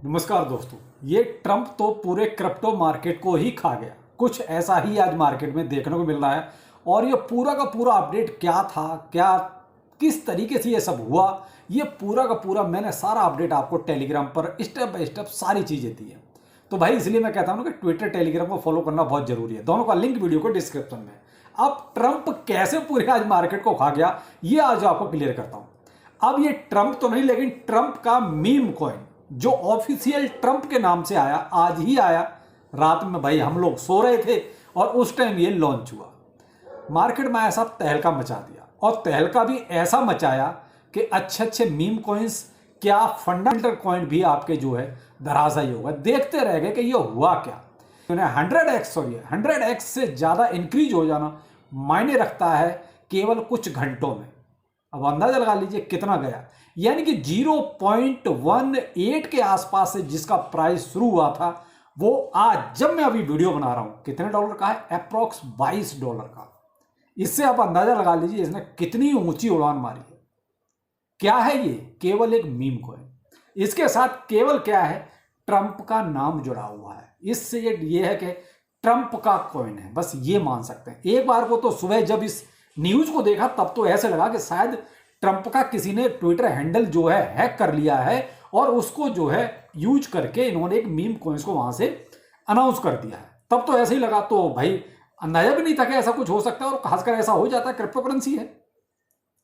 नमस्कार दोस्तों। ये ट्रंप तो पूरे क्रिप्टो मार्केट को ही खा गया। कुछ ऐसा ही आज मार्केट में देखने को मिल रहा है। और ये पूरा का पूरा अपडेट क्या था, क्या किस तरीके से ये सब हुआ, ये पूरा का पूरा मैंने सारा अपडेट आपको टेलीग्राम पर स्टेप बाय स्टेप सारी चीज़ें दी है। तो भाई इसलिए मैं कहता हूँ कि ट्विटर टेलीग्राम को फॉलो करना बहुत जरूरी है। दोनों का लिंक वीडियो को डिस्क्रिप्शन में। अब ट्रंप कैसे पूरे आज मार्केट को खा गया ये आज आपको क्लियर करता हूँ। अब ये ट्रंप तो नहीं, लेकिन ट्रंप का मीम कॉइन जो ऑफिशियल ट्रंप के नाम से आया, आज ही आया रात में। भाई हम लोग सो रहे थे और उस टाइम ये लॉन्च हुआ। मार्केट में ऐसा तहलका मचा दिया, और तहलका भी ऐसा मचाया कि अच्छे अच्छे मीम कॉइन्स क्या फंडामेंटल कॉइन भी आपके जो है धराशायी होगा। देखते रह गए कि ये हुआ क्या। 100x से ज़्यादा इंक्रीज हो जाना मायने रखता है केवल कुछ घंटों में। अब अंदाजा लगा लीजिए कितना गया, यानी कि 0.18 के आसपास से जिसका प्राइस शुरू हुआ था वो आज जब मैं अभी वीडियो बना रहा हूं कितने डॉलर का है, अप्रॉक्स $22 का। इससे आप अंदाजा लगा लीजिए इसने कितनी ऊंची उड़ान मारी है। क्या है ये? केवल एक मीम कॉइन। इसके साथ केवल क्या है, ट्रंप का नाम जुड़ा हुआ है। इससे ये है कि ट्रंप का कॉइन है, बस ये मान सकते हैं। एक बार को तो सुबह जब इस न्यूज को देखा तब तो ऐसे लगा कि शायद ट्रंप का किसी ने ट्विटर हैंडल जो है हैक कर लिया है और उसको जो है यूज करके इन्होंने एक मीम कॉइन्स को वहां से अनाउंस कर दिया है। तब तो ऐसे ही लगा, तो भाई अंदाजा भी नहीं था कि ऐसा कुछ हो सकता है और खासकर ऐसा हो जाता है, क्रिप्टो करेंसी है।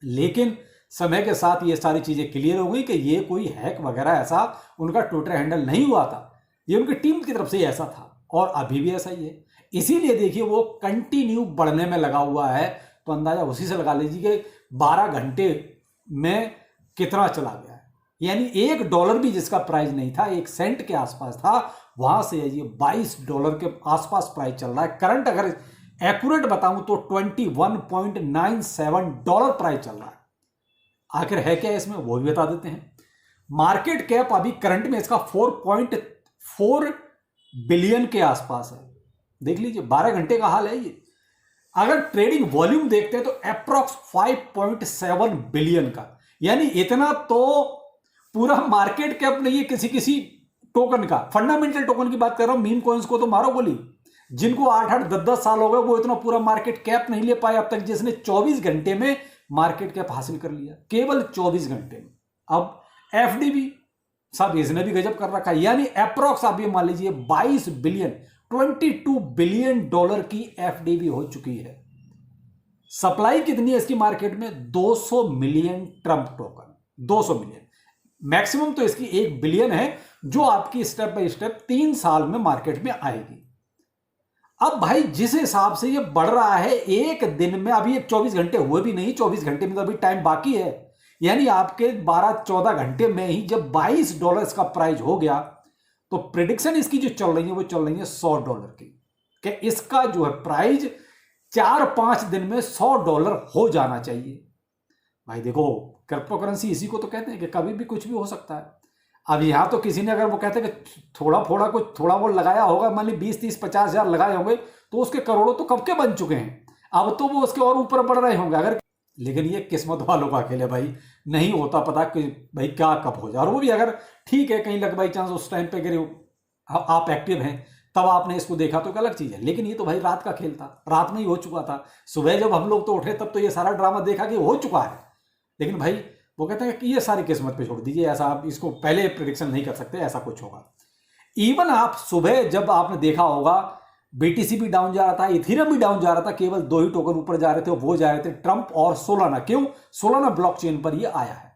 लेकिन समय के साथ ये सारी चीजें क्लियर हो गई कि ये कोई हैक वगैरह ऐसा उनका ट्विटर हैंडल नहीं हुआ था, ये उनकी टीम की तरफ से ऐसा था और अभी भी ऐसा ही है। इसीलिए देखिए वो कंटिन्यू बढ़ने में लगा हुआ है। तो अंदाजा उसी से लगा लीजिए कि 12 घंटे में कितना चला गया है। यानी $1 भी जिसका प्राइस नहीं था, 1 सेंट के आसपास था, वहां से ये $22 के आसपास प्राइस चल रहा है। करंट अगर एक्यूरेट बताऊं तो $21.97 प्राइस चल रहा है। आखिर है क्या इसमें वो भी बता देते हैं। मार्केट कैप अभी करंट में इसका 4.4 बिलियन के आसपास है। देख लीजिए 12 घंटे का हाल है ये। अगर ट्रेडिंग वॉल्यूम देखते हैं तो अप्रॉक्स 5.7 बिलियन का, यानी इतना तो पूरा मार्केट कैप नहीं है किसी किसी टोकन का। फंडामेंटल टोकन की बात कर रहा हूं, मीम कॉइन्स को तो मारो गोली। जिनको 8-8 10-10 साल हो गए वो इतना पूरा मार्केट कैप नहीं ले पाए अब तक, जिसने 24 घंटे में मार्केट कैप हासिल कर लिया, केवल 24 घंटे में। अब एफडीबी साहब इसने भी गजब कर रखा है, यानी अप्रॉक्स आप ये मान लीजिए 22 बिलियन $22 बिलियन की एफडीबी हो चुकी है। सप्लाई कितनी है इसकी मार्केट में? 200 million Trump token. 200 million maximum तो इसकी 1 बिलियन है जो आपकी स्टेप बाय स्टेप 3 साल में मार्केट में आएगी। अब भाई जिस हिसाब से ये बढ़ रहा है एक दिन में, अभी 24 घंटे हुए भी नहीं, 24 घंटे में तो अभी टाइम बाकी है, यानी आपके 12-14 घंटे में ही जब $22 इसका प्राइस हो गया तो प्रिडिक्शन इसकी जो चल रही है वो चल रही है $100 की, कि इसका जो है प्राइस 4-5 दिन में $100 हो जाना चाहिए। भाई देखो क्रिप्टो करेंसी इसी को तो कहते हैं कि कभी भी कुछ भी हो सकता है। अब यहां तो किसी ने अगर वो कहते हैं कि थोड़ा वो लगाया होगा, मान ली 20-30-50 हजार लगाए होंगे तो उसके करोड़ों तो कब के बन चुके हैं। अब तो वो उसके और ऊपर बढ़ रहे होंगे अगर। लेकिन ये किस्मत वालों का खेल है भाई, नहीं होता पता कि भाई क्या कब हो जाए। और वो भी अगर ठीक है कहीं लग बाई चांस उस टाइम पे अगर आप एक्टिव हैं तब आपने इसको देखा तो एक अलग चीज है। लेकिन ये तो भाई रात का खेल था, रात में ही हो चुका था। सुबह जब हम लोग तो उठे तब तो ये सारा ड्रामा देखा कि हो चुका है। लेकिन भाई वो कहते हैं कि ये सारी किस्मत पे छोड़ दीजिए, ऐसा आप इसको पहले प्रिडिक्शन नहीं कर सकते, ऐसा कुछ होगा। इवन आप सुबह जब आपने देखा होगा बीटीसी भी डाउन जा रहा था, इथेरियम भी डाउन जा रहा था, केवल 2 ही टोकन ऊपर जा रहे थे, वो जा रहे थे ट्रंप और सोलाना। क्यों? सोलाना ब्लॉकचेन पर ये आया है।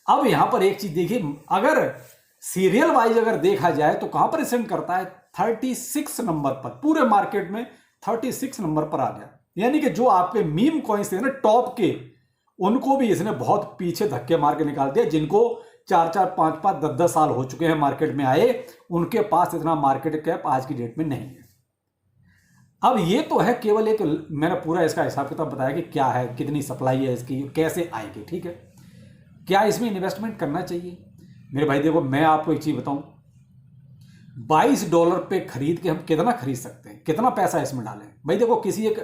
अब यहां पर एक चीज देखिए, अगर सीरियल वाइज अगर देखा जाए तो कहां पर स्टैंड करता है? 36 नंबर पर, पूरे मार्केट में 36 नंबर पर आ गया। यानी कि जो आपके मीम कॉइन्स थे ना टॉप के, उनको भी इसने बहुत पीछे धक्के मार के निकाल दिया। जिनको 4-4, 5-5, 10-10 साल हो चुके हैं मार्केट में आए, उनके पास इतना मार्केट कैप आज की डेट में नहीं है। अब ये तो है केवल एक, मैंने पूरा इसका हिसाब किताब बताया कि क्या है, कितनी सप्लाई है इसकी, कैसे आएगी। ठीक है, क्या इसमें इन्वेस्टमेंट करना चाहिए? मेरे भाई देखो मैं आपको एक चीज बताऊं, $22 पे खरीद के हम कितना खरीद सकते हैं, कितना पैसा इसमें डालें? भाई देखो किसी एक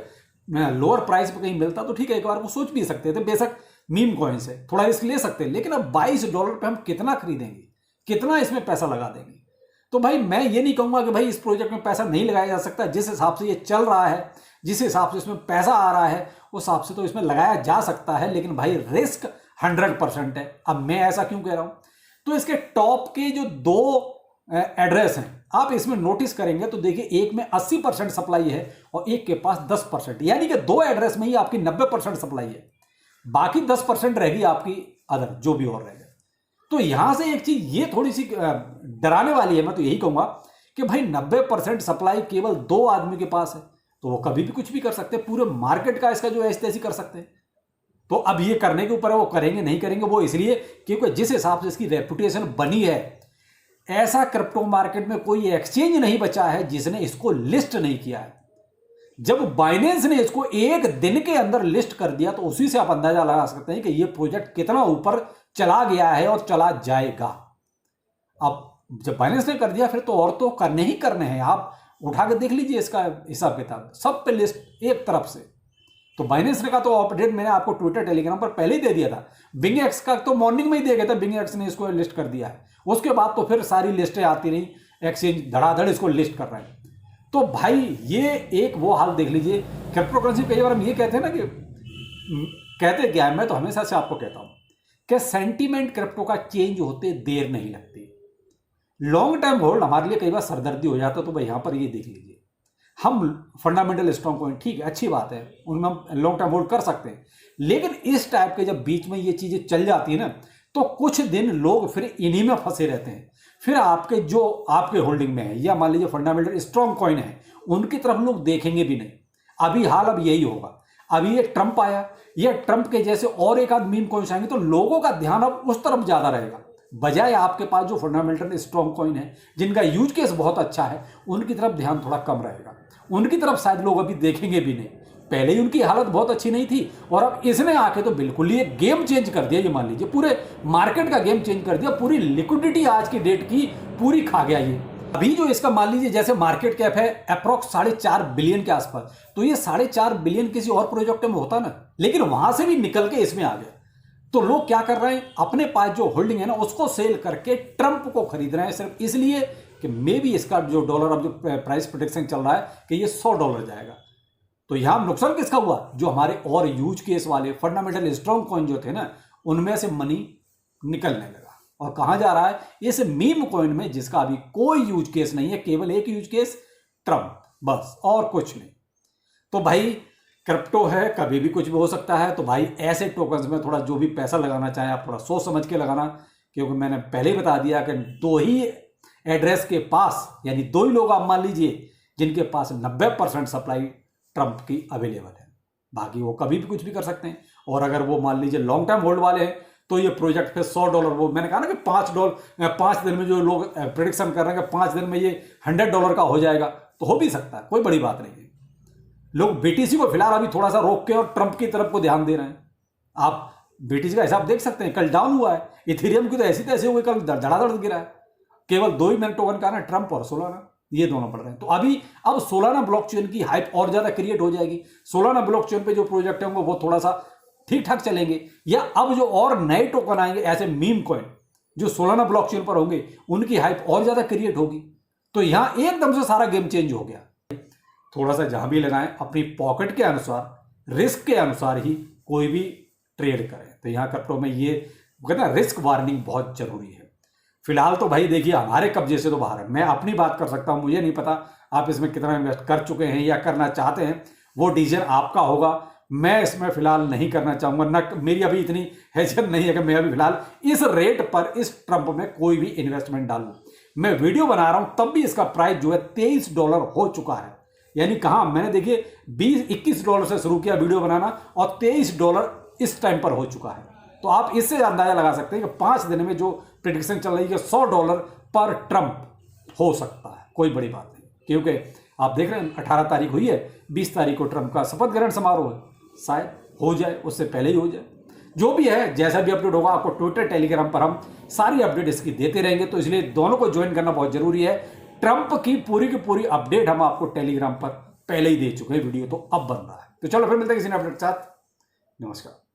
लोअर प्राइस पे कहीं मिलता तो ठीक है, एक बार वो सोच भी सकते थे, बेशक मीम कॉइन से थोड़ा रिस्क ले सकते हैं। लेकिन अब $22 पे हम कितना खरीदेंगे, कितना इसमें पैसा लगा देंगे। तो भाई मैं ये नहीं कहूंगा कि भाई इस प्रोजेक्ट में पैसा नहीं लगाया जा सकता। जिस हिसाब से ये चल रहा है, जिस हिसाब से इसमें पैसा आ रहा है, उस हिसाब से तो इसमें लगाया जा सकता है, लेकिन भाई रिस्क 100% है। अब मैं ऐसा क्यों कह रहा हूं, तो इसके टॉप के जो 2 एड्रेस हैं, आप इसमें नोटिस करेंगे तो देखिए एक में 80% सप्लाई है और एक के पास 10%, यानी कि 2 एड्रेस में ही आपकी 90% सप्लाई है, बाकी 10% रहेगी आपकी अदर, जो भी और रहेगा। तो यहां से एक चीज ये थोड़ी सी डराने वाली है। मैं तो यही कहूंगा कि भाई 90% सप्लाई केवल 2 आदमी के पास है, तो वो कभी भी कुछ भी कर सकते हैं, पूरे मार्केट का इसका जो है तैसी कर सकते हैं। तो अब ये करने के ऊपर है, वो करेंगे नहीं करेंगे, वो इसलिए क्योंकि जिस हिसाब से इसकी रेपुटेशन बनी है, ऐसा क्रिप्टो मार्केट में कोई एक्सचेंज नहीं बचा है जिसने इसको लिस्ट नहीं किया है। जब बाइनेंस ने इसको एक दिन के अंदर लिस्ट कर दिया, तो उसी से आप अंदाजा लगा सकते हैं कि यह प्रोजेक्ट कितना ऊपर चला गया है और चला जाएगा। अब जब बाइनेंस ने कर दिया, फिर तो और तो करने ही करने हैं। आप उठा के देख लीजिए इसका हिसाब किताब, सब पे लिस्ट एक तरफ से। तो बाइनेंस ने का तो अपडेट मैंने आपको ट्विटर टेलीग्राम पर पहले ही दे दिया था। बिंग एक्स का तो मॉर्निंग में ही दे गया था, बिंग एक्स ने इसको लिस्ट कर दिया है। उसके बाद तो फिर सारी लिस्टें आती रही, एक्सचेंज धड़ाधड़ इसको लिस्ट कर रहे हैं। तो भाई ये एक वो हाल देख लीजिए। क्रिप्टो करेंसी कई बार हम ये कहते हैं ना कि कहते क्या है, मैं तो हमेशा से आपको कहता हूं कि सेंटीमेंट क्रिप्टो का चेंज होते देर नहीं लगती। लॉन्ग टर्म होल्ड हमारे लिए कई बार सरदर्दी हो जाता है। तो भाई यहां पर ये देख लीजिए, हम फंडामेंटल स्ट्रॉन्ग पॉइंट, ठीक है, अच्छी बात है, उनमें हम लॉन्ग टर्म होल्ड कर सकते हैं, लेकिन इस टाइप के जब बीच में ये चीजें चल जाती है ना, तो कुछ दिन लोग फिर इन्हीं में फंसे रहते हैं। फिर आपके जो आपके होल्डिंग में है, या मान लीजिए फंडामेंटल स्ट्रॉन्ग कॉइन है, उनकी तरफ लोग देखेंगे भी नहीं। अभी हाल अब यही होगा। अभी ये ट्रंप आया, या ट्रंप के जैसे और एक आध मीम कॉइन्स आएंगे, तो लोगों का ध्यान अब उस तरफ ज्यादा रहेगा, बजाय आपके पास जो फंडामेंटल स्ट्रॉन्ग कॉइन है, जिनका यूज केस बहुत अच्छा है, उनकी तरफ ध्यान थोड़ा कम रहेगा। उनकी तरफ शायद लोग अभी देखेंगे भी नहीं। पहले ही उनकी हालत बहुत अच्छी नहीं थी, और अब इसने आके तो बिल्कुल ही एक गेम चेंज कर दिया। ये मान लीजिए पूरे मार्केट का गेम चेंज कर दिया, पूरी लिक्विडिटी आज की डेट की पूरी खा गया ये। अभी जो इसका मान लीजिए जैसे मार्केट कैप है अप्रॉक्स 4.5 बिलियन के आसपास, तो ये 4.5 बिलियन किसी और प्रोजेक्ट में होता ना, लेकिन वहां से भी निकल के इसमें आ गया। तो लोग क्या कर रहे हैं, अपने पास जो होल्डिंग है ना, उसको सेल करके ट्रंप को खरीद रहे हैं, सिर्फ इसलिए कि मे भी इसका जो डॉलर, अब जो प्राइस प्रेडिक्शन चल रहा है कि ये $100 जाएगा। तो यहां नुकसान किसका हुआ, जो हमारे और यूज केस वाले फंडामेंटल स्ट्रॉन्ग कॉइन जो थे ना, उनमें से मनी निकलने लगा। और कहां जा रहा है, इस मीम कॉइन में, जिसका अभी कोई यूज केस नहीं है, केवल एक यूज केस, ट्रंप, बस, और कुछ नहीं। तो भाई क्रिप्टो है, कभी भी कुछ भी हो सकता है। तो भाई ऐसे टोकन्स में थोड़ा जो भी पैसा लगाना चाहें आप थोड़ा सोच समझ के लगाना, क्योंकि मैंने पहले ही बता दिया कि 2 ही एड्रेस के पास, यानी 2 ही लोग आप मान लीजिए जिनके पास 90% सप्लाई ट्रंप की अवेलेबल है, बाकी वो कभी भी कुछ भी कर सकते हैं। और अगर वो मान लीजिए लॉन्ग टर्म होल्ड वाले हैं, तो ये प्रोजेक्ट फिर $100, वो मैंने कहा ना कि $5 दिन में, जो लोग प्रेडिक्शन कर रहे हैं कि 5 दिन में ये $100 का हो जाएगा, तो हो भी सकता है, कोई बड़ी बात नहीं है। लोग बीटीसी को फिलहाल अभी थोड़ा सा रोक के और ट्रंप की तरफ को ध्यान दे रहे हैं। आप बीटीसी का हिसाब देख सकते हैं, कल डाउन हुआ है। इथेरियम की तो ऐसी तैसे हुई, कल धड़ाधड़ गिरा है। केवल 2 ही मैंने टोकन का ना, ट्रंप और सोलाना, ये दोनों पड़ रहे हैं। तो अभी अब सोलाना ब्लॉकचेन की हाइप और ज्यादा क्रिएट हो जाएगी। सोलाना ब्लॉकचेन पे जो प्रोजेक्ट होंगे वो थोड़ा सा ठीक ठाक चलेंगे, या अब जो और नए टोकन आएंगे ऐसे मीम कॉइन जो सोलाना ब्लॉकचेन पर होंगे, उनकी हाइप और ज्यादा क्रिएट होगी। तो यहां एकदम से सारा गेम चेंज हो गया। थोड़ा सा जहां भी लगाएं, अपनी पॉकेट के अनुसार, रिस्क के अनुसार ही कोई भी ट्रेड करें। तो यहां क्रिप्टो में ये कहते हैं रिस्क वार्निंग बहुत जरूरी है। फिलहाल तो भाई देखिए हमारे कब्जे से तो बाहर है। मैं अपनी बात कर सकता हूं, मुझे नहीं पता आप इसमें कितना इन्वेस्ट कर चुके हैं या करना चाहते हैं, वो डिसीजन आपका होगा। मैं इसमें फिलहाल नहीं करना चाहूंगा, न मेरी अभी इतनी हैसियत नहीं है कि मैं अभी फिलहाल इस रेट पर इस ट्रंप में कोई भी इन्वेस्टमेंट डालूं। मैं वीडियो बना रहा हूं तब भी इसका प्राइस जो है $23 हो चुका है। यानी कहा मैंने देखिए $20-21 से शुरू किया वीडियो बनाना, और $23 इस टाइम पर हो चुका है। तो आप इससे अंदाजा लगा सकते हैं कि 5 दिन में जो प्रेडिक्शन चल रही है $100 पर ट्रंप हो सकता है, कोई बड़ी बात नहीं। क्योंकि आप देख रहे हैं 18 तारीख हुई है, 20 तारीख को ट्रंप का शपथ ग्रहण समारोह है, शायद हो जाए, उससे पहले ही हो जाए। जो भी है, जैसा भी अपडेट होगा आपको ट्विटर टेलीग्राम पर हम सारी अपडेट इसकी देते रहेंगे। तो इसलिए दोनों को ज्वाइन करना बहुत जरूरी है। ट्रंप की पूरी अपडेट हम आपको टेलीग्राम पर पहले ही दे चुके हैं, वीडियो तो अब बन रहा है। तो चलो फिर मिलते हैं किसी अपडेट के साथ। नमस्कार।